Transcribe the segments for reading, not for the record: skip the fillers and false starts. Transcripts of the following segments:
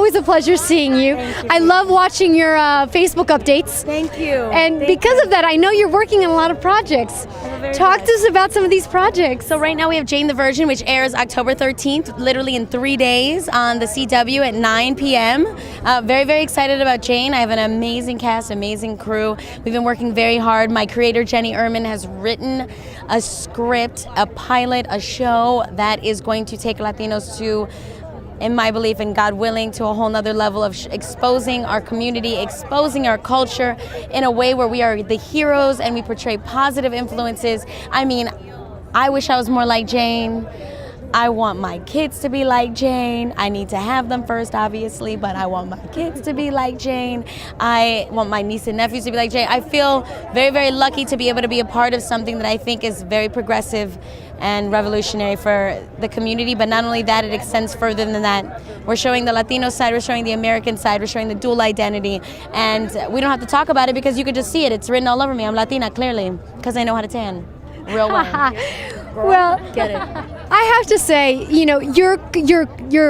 always a pleasure seeing you. I love watching your Facebook updates. Thank you. And because of that, I know you're working on a lot of projects. Talk to us about some of these projects. So right now we have Jane the Virgin, which airs October 13th, literally in 3 days on the CW at 9 p.m. Very, very excited about Jane. I have an amazing cast, amazing crew. We've been working very hard. My creator, Jenny Ehrman, has written a script, a pilot, a show that is going to take Latinos to, in my belief and God willing, to a whole nother level of exposing our community, exposing our culture in a way where we are the heroes and we portray positive influences. I mean, I wish I was more like Jane. I want my kids to be like Jane. I need to have them first, obviously, but I want my kids to be like Jane. I want my niece and nephews to be like Jane. I feel very, very lucky to be able to be a part of something that I think is very progressive and revolutionary for the community, but not only that, it extends further than that. We're showing the Latino side, we're showing the American side, we're showing the dual identity, and we don't have to talk about it because you could just see it. It's written all over me. I'm Latina, clearly, because I know how to tan. Real well. Well, Get it. I have to say, you know, your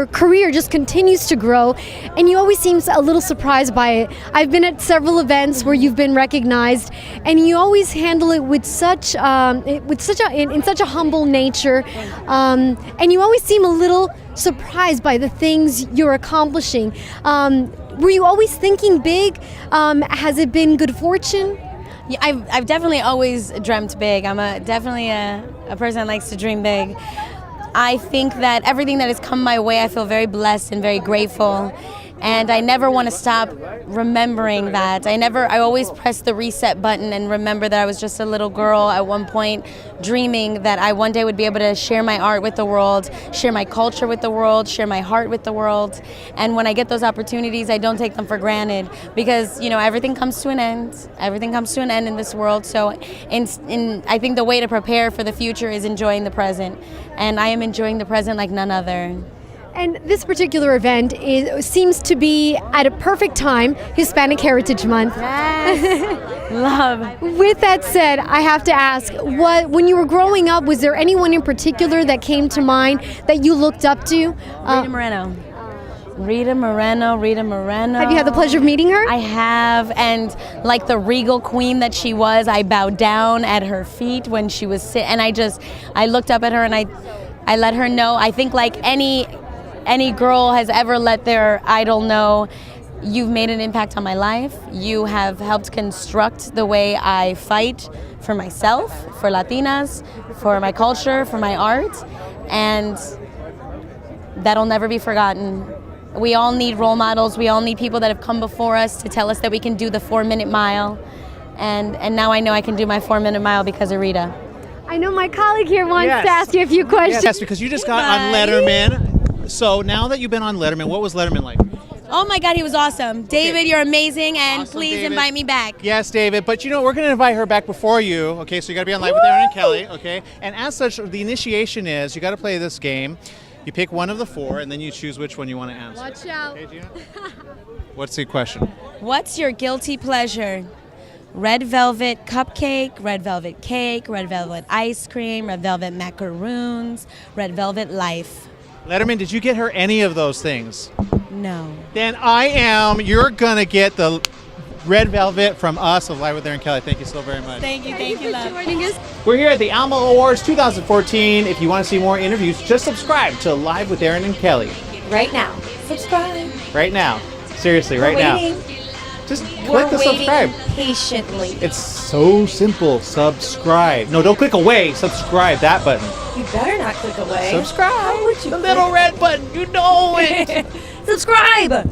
career just continues to grow, and you always seem a little surprised by it. I've been at several events where you've been recognized, and you always handle it with such in such a humble nature, and you always seem a little surprised by the things you're accomplishing. Were you always thinking big? Has it been good fortune? Yeah, I've definitely always dreamt big. I'm definitely a person that likes to dream big. I think that everything that has come my way, I feel very blessed and very grateful. And I never want to stop remembering that. I always press the reset button and remember that I was just a little girl at one point dreaming that I one day would be able to share my art with the world, share my culture with the world, share my heart with the world. And when I get those opportunities, I don't take them for granted because, you know, everything comes to an end. Everything comes to an end in this world. So I think the way to prepare for the future is enjoying the present. And I am enjoying the present like none other. And this particular event seems to be at a perfect time, Hispanic Heritage Month. Yes. Love. With that said, I have to ask, when you were growing up, was there anyone in particular that came to mind that you looked up to? Rita Moreno. Have you had the pleasure of meeting her? I have, and like the regal queen that she was, I bowed down at her feet when she was sitting, and I looked up at her and I let her know. I think like any girl has ever let their idol know, you've made an impact on my life. You have helped construct the way I fight for myself, for Latinas, for my culture, for my art, and that'll never be forgotten. We all need role models. We all need people that have come before us to tell us that we can do the 4-minute mile. And now I know I can do my 4-minute mile because of Rita. I know my colleague here wants to ask you a few questions. Yes, because you just got on Letterman. So now that you've been on Letterman, what was Letterman like? Oh my God, he was awesome. David, you're amazing, and Awesome, please David. invite me back. Yes, David. But you know, we're going to invite her back before you. Okay, so you got to be on Live with Aaron and Kelly. Okay, and as such, the initiation is you got to play this game. You pick one of the 4, and then you choose which one you want to answer. Watch out. Okay, Gina? What's the question? What's your guilty pleasure? Red velvet cupcake, red velvet cake, red velvet ice cream, red velvet macaroons, red velvet life. Letterman, did you get her any of those things? No. Then you're going to get the red velvet from us of Live with Aaron and Kelly. Thank you so very much. Thank you, love. We're here at the Alma Awards 2014. If you want to see more interviews, just subscribe to Live with Aaron and Kelly. Right now. Subscribe. Right now. Seriously, right now. Just click the subscribe. Patiently. It's so simple. Subscribe. No, don't click away. Subscribe. That button. You better not click away. Subscribe. How would you the little red button. You know it. Subscribe.